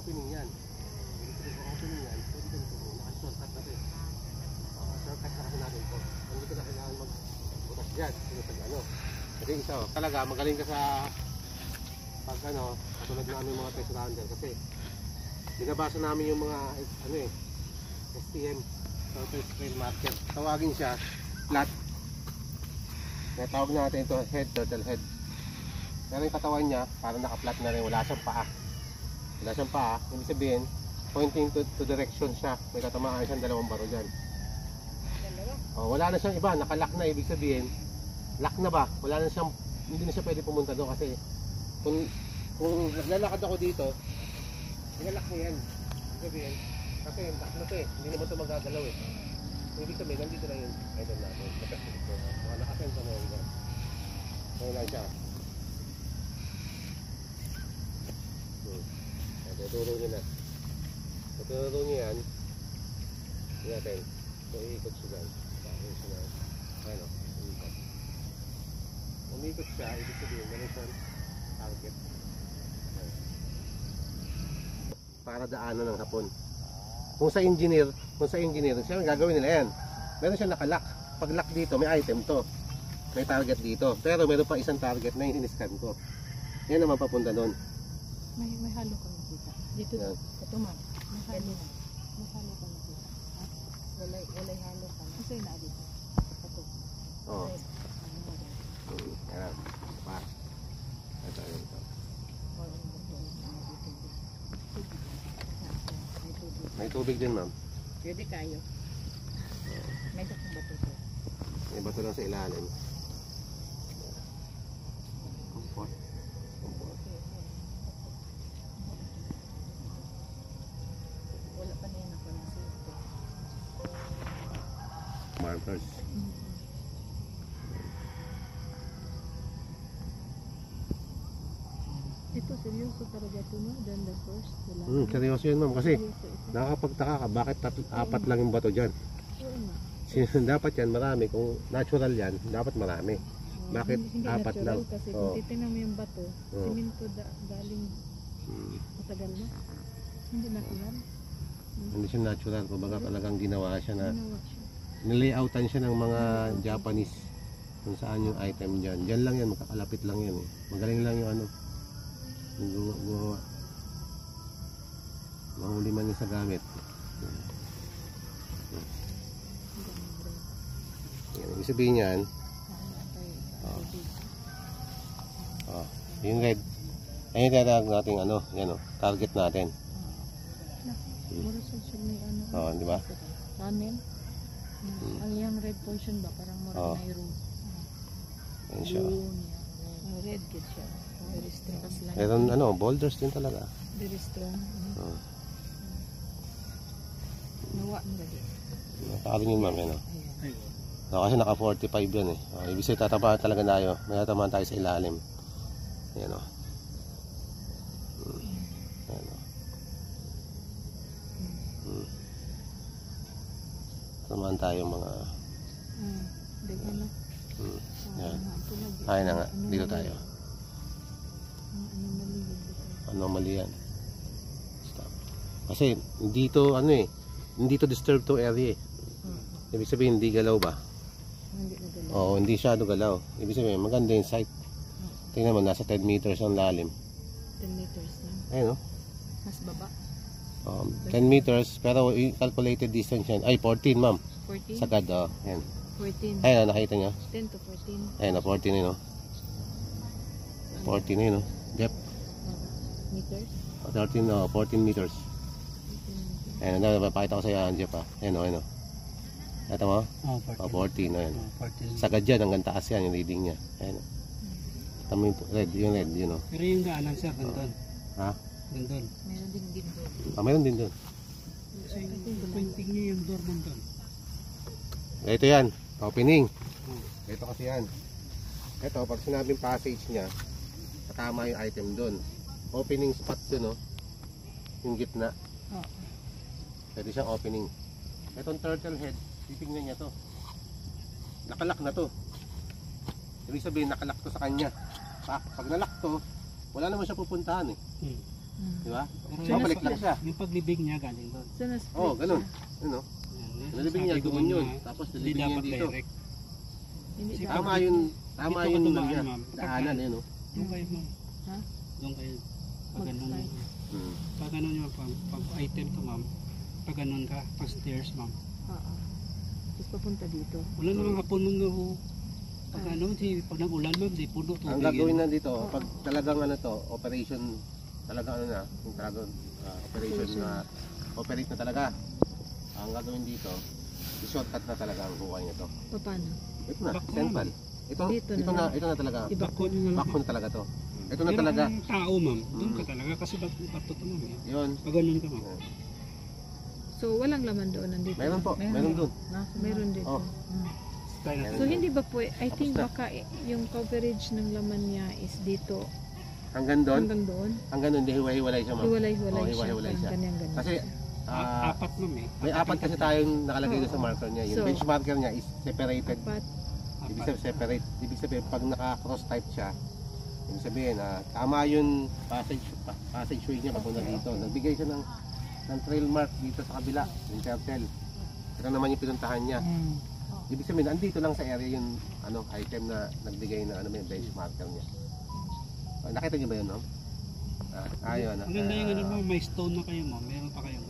opening yan. Ibig sabihin kung opening yan, pwede ka nito muna. Naka-shortcut natin. Shortcut na kasi natin ito. Hindi ko na kailangan magbutas dyan. Kasi isa talaga magaling ka sa pag katulad namin mga test rounder kasi binabasa namin yung mga STM Surface Trail Marker. Tawagin siya flat. Kaya tawag natin ito head, turtle head. Pero yung katawan niya parang naka-flat na rin, wala siyang paa. Wala siyang paa, ibig sabihin pointing to direction siya. May tatamaan siyang dalawang baro dyan. Wala na siyang iba, naka-lock na, ibig sabihin lock na ba? Wala na siyang, hindi na siya pwede pumunta doon kasi kung naglalakad ako dito, nilalock na yan. Ibig sabihin, kasi lock na ito hindi naman ito magagalaw Ibig sabihin, nandito lang yung item natin. Mga naka-send na yun. Ngayon lang siya. Tuturo nyo na. Tuturo nyo yan. Hindi natin. So, iikot siya dyan. Ano? Umikot. Umikot siya, ibig sabihin, ganun siya target. Para daanan ng hapon. Kung sa engineer, siya gagawin nila yan. Meron siya nakalock. Pag lock dito, may item to. May target dito. Pero meron pa isang target na in-scan ko. Yan naman papunta doon. May halo ka nakita. Dito, yan. Ito ma'am. May halo ka nakita. Walay halo ka. Kasi na dito. Ito. Oo. Yan. Pa. Ito. May tubig din ma'am. Pwede kayo. May dakong bato to. May bato lang sa ilalim. Comfort. Wala pa na yan ako na safety. Markers. Ito seryoso talaga ito no? Than the first. Seryoso yun ma'am kasi nakakapagtaka ka bakit apat lang yung bato dyan. Dapat yan marami, kung natural yan dapat marami. Bakit hindi apat natural, lang? kasi kung titignan mo yung bato, siminto galing matagal na. Hindi natural. Hindi siya natural, kumbaga talagang ginawa siya na Ginawa siya. nilayoutan siya ng mga Japanese kung saan yung item dyan. Dyan lang yan, makakalapit lang yan Magaling lang yung yung gumawa. Mahuli man yung sa gamit. Ibig sabihin yan, yung red, ayun tinatawag natin yan target natin. Di ba? Tunnel. Ang yung red portion ba parang mura na yung Yan siya. red kid siya. Very strong. Meron boulders din talaga. Very strong. Nawa mo gali. Nakakaroon yun ma'am yan kasi naka 45 yan ibig sabihin tatamaan talaga tayo. May tatamaan tayo sa ilalim. Yan tatamaan tayo mga yan. Ayun na nga. Dito tayo. Anomaly yan. Stop. Kasi dito hindi to disturb to area Ibig sabihin hindi galaw ba? Hindi na galaw. Oo, hindi siya galaw. Ibig sabihin maganda yung site. Tingnan mo, nasa 10 meters ang lalim. 10 meters na. Ayun Mas baba. 10 meters, pero calculated distance yan. Ay, 14 ma'am. 14? Sagad, ayan. 14. Ayun, nakita niyo? 10 to 14. Ayun, 14 yun, 14 na yun, Depth. Meters? 14 meters. Ayun, napapakita ko sa iyo, Jeff, Ayun. Ito mo? 14, ayun. Sagad yan, hanggang taas yan, yung reading niya. Ayun. Ito mo yung red, Pero yung daanan sir, gandun. Ha? Gandun. Meron din doon. Meron din doon. So yung pointing niya yung door gandun. Ito yan, opening. Ito kasi yan. Ito, pag sinabing passage niya, katama yung item doon. Opening spot doon, yung gitna. Pwede siyang opening. Itong turtle head, titingnan niya to. Nakalak na to. Ibig sabihin, nakalak to sa kanya. Pag nalak to, wala naman siya pupuntahan Di ba? Pero Babalik lang siya. yung paglibig niya galing doon. So, na-split Oo, ganun. siya. Ano? Yan, Nalibing niya, sabi ko doon yun. na Tapos Hindi nalibing niya dapat dito. direct. Hindi Kasi dapat. Tama yun. Tama Dito ka yun dumaan, niya. ma'am. Daanan yun, no? Doon kayo ma'am. Ha? Doon kayo. Pag ganun. Mag-slide. Pag ganun yung pag item to ma'am. Pag ganun ka, pag stairs ma'am. Oo. Tapos papunta dito. Wala namang hapon mong pag ano, pag nag-ulan ma'am, di puno tubig. Ang gagawin na dito, pag talagang ano to, operation, talagang ano na, yung talagang operation na, operate na talaga. Ang gagawin dito, i-shortcut na talaga ang buhay nito. Paano? Ito na, Back central. Ito, Dito ito na. na, ito na talaga. Bako nyo na lang. Backbone talaga to. Ito na Pero talaga. ang tao ma'am, doon ka talaga kasi bato to ma'am. Yun. Pag ganun ka ma'am. So, walang laman doon nandito? Meron po, meron dun. Meron dito. Oh. Tayo na. So, hindi ba po, I think Tapos na. baka yung coverage ng laman niya is dito Hanggang doon, hanggang doon. hanggang doon, di hiwa-hiwalay siya ma'am. Hiwalay-hiwalay Oh, siya. hiwa-hiwalay siya. Parang ganyan-ganyan. Kasi, Apat ma'am eh. may apat kasi tayong nakalagay doon sa Oo. marker niya. Yung So, benchmarker niya is separated. Apat. Ibig Apat. sabihin separate. Ibig sabihin pag naka-cross type siya, ibig sabihin tama yung passageway niya papunta dito. Nagbigay siya ng trail mark dito sa kabila, yung turtle. Ito naman yung pinuntahan niya. Ibig sabihin andito lang sa area yung ano item na nagbigay na ano may benchmarker niya. Nakita niyo ba yun, no? Ayun. Maganda yung ano ma'am, may stone na kayo ma'am. Meron pa kayong